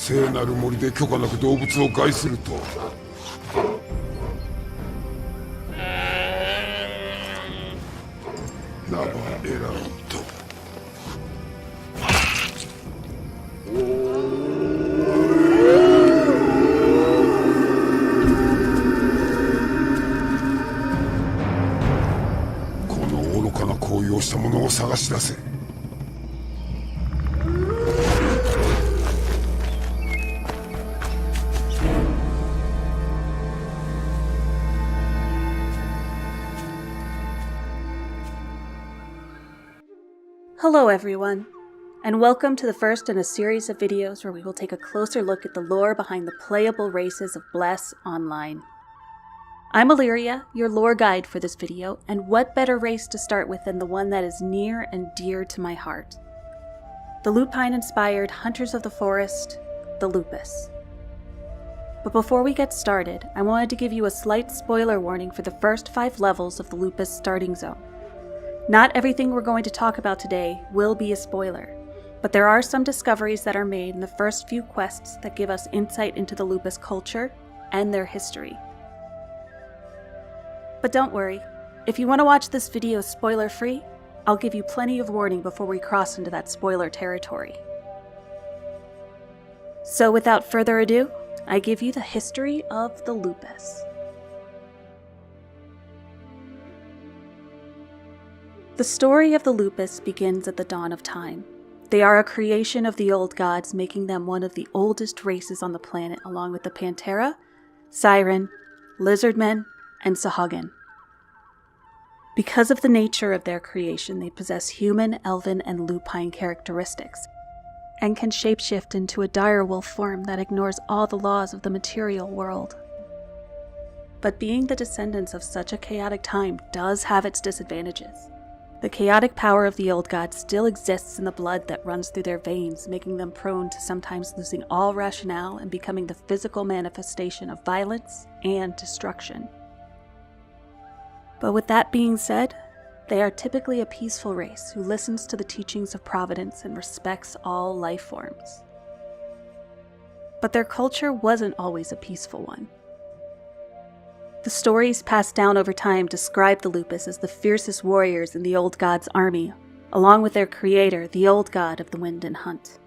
聖なる森で許可なく動物を害するとは。ナバエラント。この愚かな行為をした者を探し出せ。Hello everyone, and welcome to the first in a series of videos where we will take a closer look at the lore behind the playable races of Bless Online. I'm Illyria, your lore guide for this video, and what better race to start with than the one that is near and dear to my heart. The Lupine-inspired Hunters of the Forest, the Lupus. But before we get started, I wanted to give you a slight spoiler warning for the first 5 levels of the Lupus starting zone. Not everything we're going to talk about today will be a spoiler, but there are some discoveries that are made in the first few quests that give us insight into the Lupus culture and their history. But don't worry, if you want to watch this video spoiler-free, I'll give you plenty of warning before we cross into that spoiler territory. So without further ado, I give you the history of the Lupus. The story of the Lupus begins at the dawn of time. They are a creation of the old gods, making them one of the oldest races on the planet, along with the Pantera, Siren, Lizardmen, and Sahagin. Because of the nature of their creation, they possess human, elven, and lupine characteristics, and can shapeshift into a direwolf form that ignores all the laws of the material world. But being the descendants of such a chaotic time does have its disadvantages. The chaotic power of the old gods still exists in the blood that runs through their veins, making them prone to sometimes losing all rationale and becoming the physical manifestation of violence and destruction. But with that being said, they are typically a peaceful race who listens to the teachings of Providence and respects all life forms. But their culture wasn't always a peaceful one. The stories passed down over time describe the Lupus as the fiercest warriors in the old god's army, along with their creator, the old god of the wind and hunt.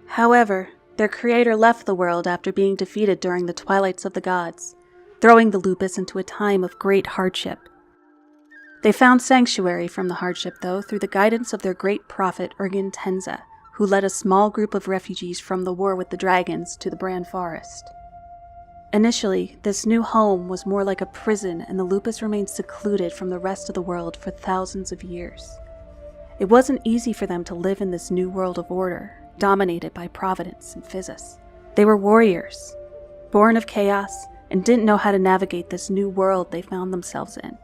However, their creator left the world after being defeated during the twilights of the gods, throwing the Lupus into a time of great hardship. They found sanctuary from the hardship, though, through the guidance of their great prophet Urgin Tenza, who led a small group of refugees from the war with the dragons to the Brand Forest. Initially, this new home was more like a prison, and the Lupus remained secluded from the rest of the world for thousands of years. It wasn't easy for them to live in this new world of order, dominated by Providence and Physis. They were warriors, born of chaos, and didn't know how to navigate this new world they found themselves in.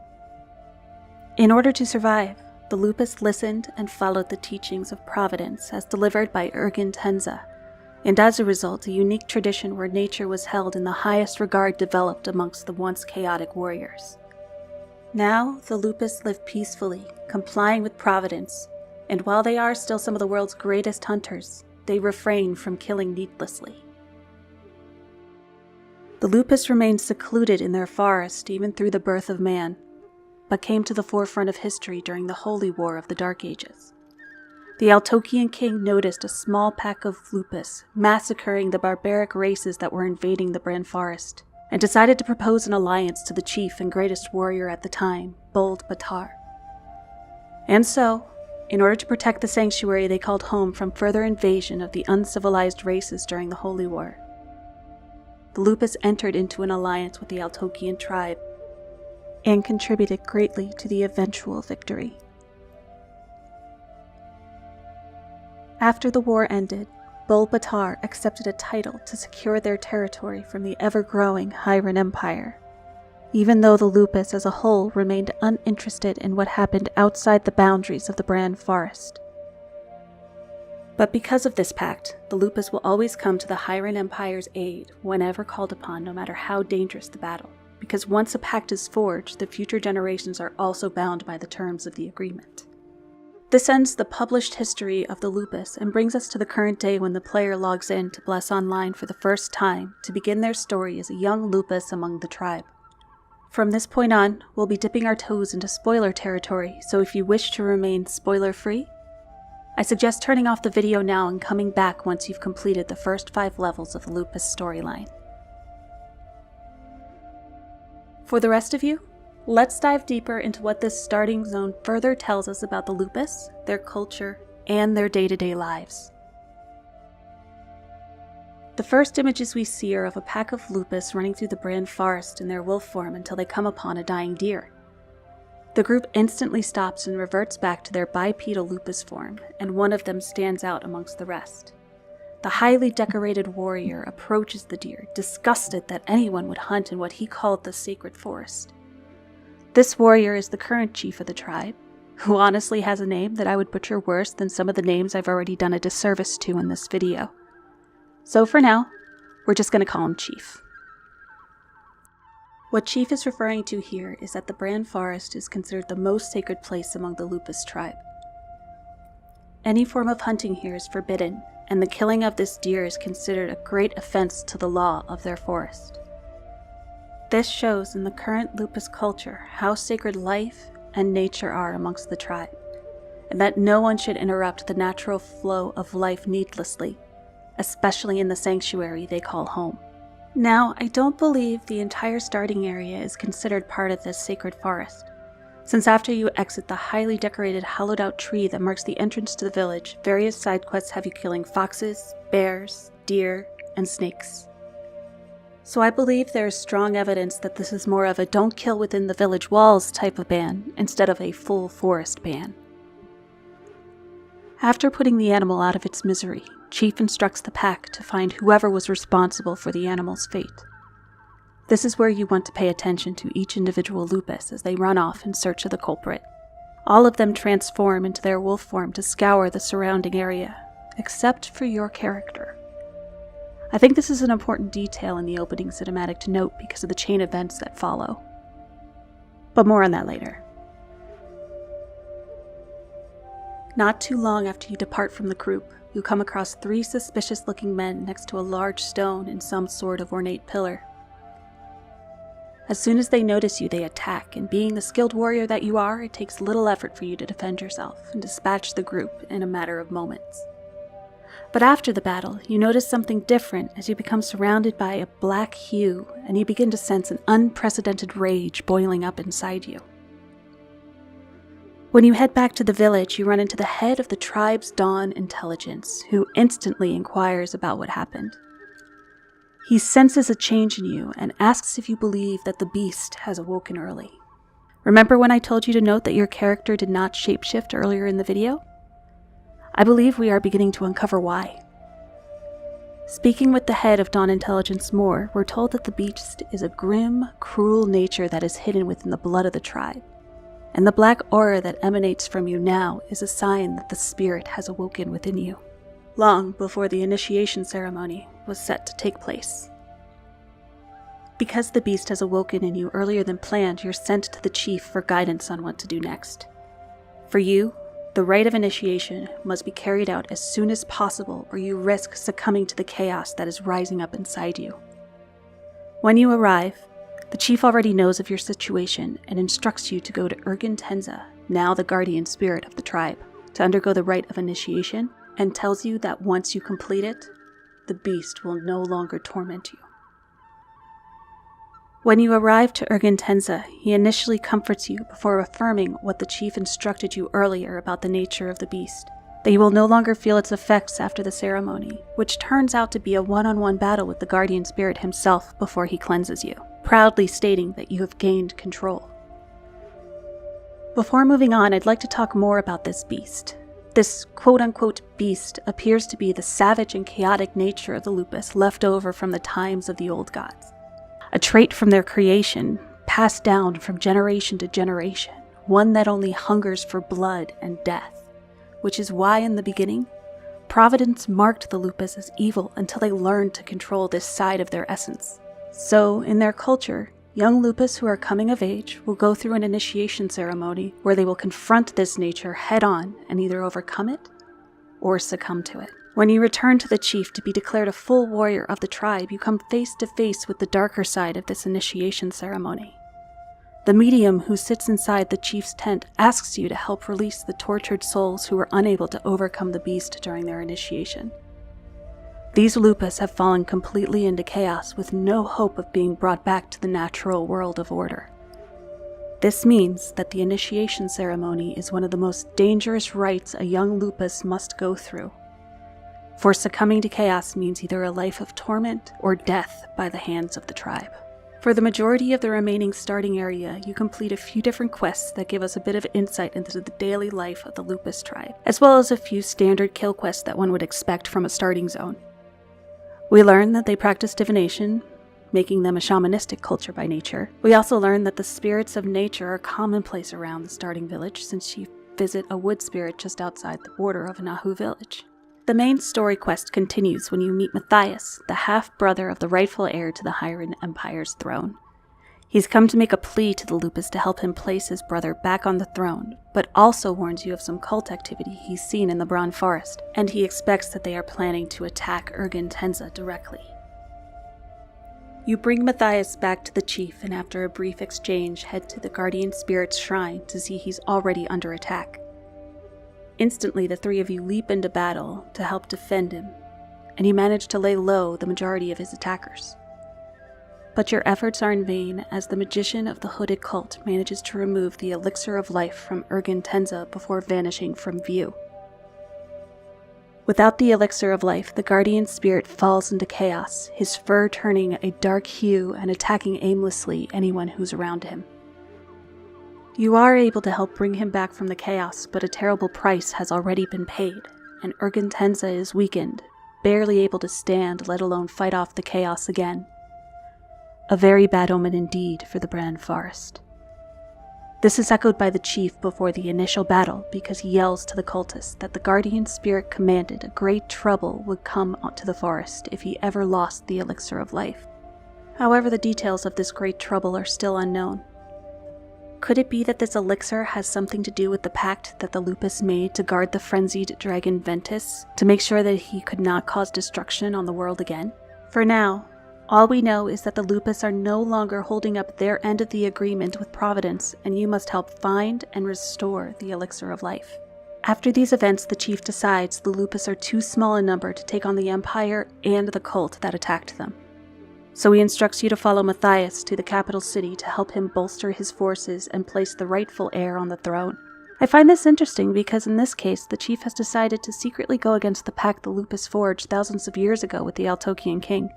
In order to survive, the Lupus listened and followed the teachings of Providence as delivered by Urgin Tenza, and as a result, a unique tradition where nature was held in the highest regard developed amongst the once chaotic warriors. Now, the Lupus live peacefully, complying with Providence, and while they are still some of the world's greatest hunters, they refrain from killing needlessly. The Lupus remained secluded in their forest even through the birth of man, but came to the forefront of history during the Holy War of the Dark Ages. The Altokian king noticed a small pack of Lupus massacring the barbaric races that were invading the Brand Forest, and decided to propose an alliance to the chief and greatest warrior at the time, Bold Batar. And so, in order to protect the sanctuary they called home from further invasion of the uncivilized races during the Holy War, the Lupus entered into an alliance with the Altokian tribe, and contributed greatly to the eventual victory. After the war ended, Bol Batar accepted a title to secure their territory from the ever-growing Hyran Empire, even though the Lupus as a whole remained uninterested in what happened outside the boundaries of the Brand Forest. But because of this pact, the Lupus will always come to the Hyran Empire's aid whenever called upon, no matter how dangerous the battle, because once a pact is forged, the future generations are also bound by the terms of the agreement. This ends the published history of the Lupus and brings us to the current day when the player logs in to Bless Online for the first time to begin their story as a young Lupus among the tribe. From this point on, we'll be dipping our toes into spoiler territory, so if you wish to remain spoiler-free, I suggest turning off the video now and coming back once you've completed the first 5 levels of the Lupus storyline. For the rest of you, let's dive deeper into what this starting zone further tells us about the Lupus, their culture, and their day-to-day lives. The first images we see are of a pack of Lupus running through the Brand Forest in their wolf form until they come upon a dying deer. The group instantly stops and reverts back to their bipedal Lupus form, and one of them stands out amongst the rest. The highly decorated warrior approaches the deer, disgusted that anyone would hunt in what he called the sacred forest. This warrior is the current chief of the tribe, who honestly has a name that I would butcher worse than some of the names I've already done a disservice to in this video. So for now, we're just going to call him Chief. What Chief is referring to here is that the Brand Forest is considered the most sacred place among the Lupus tribe. Any form of hunting here is forbidden, and the killing of this deer is considered a great offense to the law of their forest. This shows in the current Lupus culture how sacred life and nature are amongst the tribe, and that no one should interrupt the natural flow of life needlessly, especially in the sanctuary they call home. Now, I don't believe the entire starting area is considered part of this sacred forest, since after you exit the highly decorated hollowed out tree that marks the entrance to the village, various side quests have you killing foxes, bears, deer, and snakes. So I believe there is strong evidence that this is more of a don't kill within the village walls type of ban, instead of a full forest ban. After putting the animal out of its misery, Chief instructs the pack to find whoever was responsible for the animal's fate. This is where you want to pay attention to each individual Lupus as they run off in search of the culprit. All of them transform into their wolf form to scour the surrounding area, except for your character. I think this is an important detail in the opening cinematic to note because of the chain events that follow. But more on that later. Not too long after you depart from the group, you come across 3 suspicious-looking men next to a large stone and some sort of ornate pillar. As soon as they notice you, they attack, and being the skilled warrior that you are, it takes little effort for you to defend yourself and dispatch the group in a matter of moments. But after the battle, you notice something different as you become surrounded by a black hue, and you begin to sense an unprecedented rage boiling up inside you. When you head back to the village, you run into the head of the tribe's Dawn Intelligence, who instantly inquires about what happened. He senses a change in you and asks if you believe that the beast has awoken early. Remember when I told you to note that your character did not shapeshift earlier in the video? I believe we are beginning to uncover why. Speaking with the head of Dawn Intelligence more, we're told that the beast is a grim, cruel nature that is hidden within the blood of the tribe, and the black aura that emanates from you now is a sign that the spirit has awoken within you, long before the initiation ceremony was set to take place. Because the beast has awoken in you earlier than planned, you're sent to the chief for guidance on what to do next. For you, the rite of initiation must be carried out as soon as possible, or you risk succumbing to the chaos that is rising up inside you. When you arrive, the chief already knows of your situation and instructs you to go to Urgen Tenza, now the guardian spirit of the tribe, to undergo the rite of initiation, and tells you that once you complete it, the beast will no longer torment you. When you arrive to Urgen Tenza, he initially comforts you before affirming what the chief instructed you earlier about the nature of the beast, that you will no longer feel its effects after the ceremony, which turns out to be a one-on-one battle with the guardian spirit himself before he cleanses you, proudly stating that you have gained control. Before moving on, I'd like to talk more about this beast. This quote-unquote beast appears to be the savage and chaotic nature of the Lupus left over from the times of the old gods. A trait from their creation, passed down from generation to generation, one that only hungers for blood and death, which is why in the beginning, Providence marked the Lupus as evil until they learned to control this side of their essence. So, in their culture, young Lupus who are coming of age will go through an initiation ceremony where they will confront this nature head-on and either overcome it or succumb to it. When you return to the chief to be declared a full warrior of the tribe, you come face to face with the darker side of this initiation ceremony. The medium who sits inside the chief's tent asks you to help release the tortured souls who were unable to overcome the beast during their initiation. These Lupus have fallen completely into chaos with no hope of being brought back to the natural world of order. This means that the initiation ceremony is one of the most dangerous rites a young Lupus must go through. For succumbing to chaos means either a life of torment or death by the hands of the tribe. For the majority of the remaining starting area, you complete a few different quests that give us a bit of insight into the daily life of the Lupus tribe, as well as a few standard kill quests that one would expect from a starting zone. We learn that they practice divination, making them a shamanistic culture by nature. We also learn that the spirits of nature are commonplace around the starting village, since you visit a wood spirit just outside the border of Nahu village. The main story quest continues when you meet Matthias, the half-brother of the rightful heir to the Hyran Empire's throne. He's come to make a plea to the Lupus to help him place his brother back on the throne, but also warns you of some cult activity he's seen in the Bron Forest, and he expects that they are planning to attack Ergen Tenza directly. You bring Matthias back to the chief, and after a brief exchange, head to the Guardian Spirit's shrine to see he's already under attack. Instantly, the three of you leap into battle to help defend him, and you manage to lay low the majority of his attackers. But your efforts are in vain, as the magician of the hooded cult manages to remove the elixir of life from Ergen Tenza before vanishing from view. Without the elixir of life, the guardian spirit falls into chaos, his fur turning a dark hue and attacking aimlessly anyone who's around him. You are able to help bring him back from the chaos, but a terrible price has already been paid, and Ergen Tenza is weakened, barely able to stand, let alone fight off the chaos again. A very bad omen indeed for the Bran Forest. This is echoed by the chief before the initial battle, because he yells to the cultists that the guardian spirit commanded a great trouble would come to the forest if he ever lost the elixir of life. However, the details of this great trouble are still unknown. Could it be that this elixir has something to do with the pact that the Lupus made to guard the frenzied dragon Ventus, to make sure that he could not cause destruction on the world again? For now, all we know is that the Lupus are no longer holding up their end of the agreement with Providence, and you must help find and restore the elixir of life. After these events, the chief decides the Lupus are too small in number to take on the Empire and the cult that attacked them. So he instructs you to follow Matthias to the capital city to help him bolster his forces and place the rightful heir on the throne. I find this interesting because in this case, the chief has decided to secretly go against the pact the Lupus forged thousands of years ago with the Altokian king,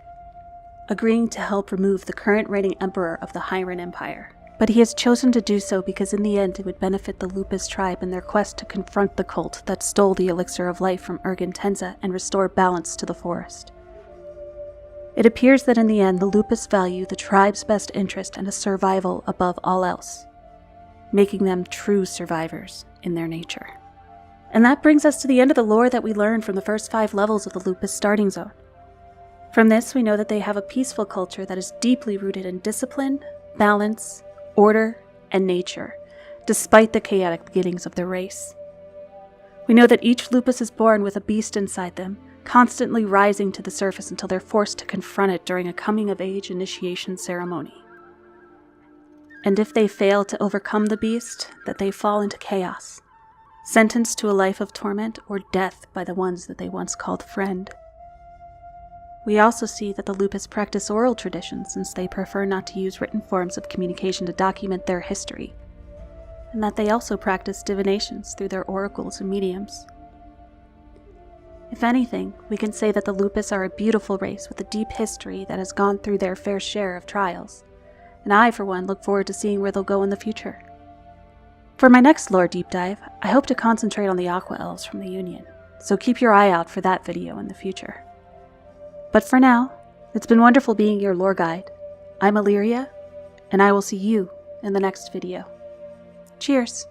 agreeing to help remove the current reigning emperor of the Hyran Empire. But he has chosen to do so because in the end it would benefit the Lupus tribe in their quest to confront the cult that stole the elixir of life from Ergen Tenza and restore balance to the forest. It appears that in the end the Lupus value the tribe's best interest and a survival above all else, making them true survivors in their nature. And that brings us to the end of the lore that we learned from the first 5 levels of the Lupus starting zone. From this, we know that they have a peaceful culture that is deeply rooted in discipline, balance, order, and nature, despite the chaotic beginnings of their race. We know that each Lupus is born with a beast inside them, constantly rising to the surface until they're forced to confront it during a coming-of-age initiation ceremony. And if they fail to overcome the beast, that they fall into chaos, sentenced to a life of torment or death by the ones that they once called friend. We also see that the Lupus practice oral traditions since they prefer not to use written forms of communication to document their history, and that they also practice divinations through their oracles and mediums. If anything, we can say that the Lupus are a beautiful race with a deep history that has gone through their fair share of trials, and I, for one, look forward to seeing where they'll go in the future. For my next lore deep dive, I hope to concentrate on the Aqua Elves from the Union, so keep your eye out for that video in the future. But for now, it's been wonderful being your lore guide. I'm Illyria, and I will see you in the next video. Cheers!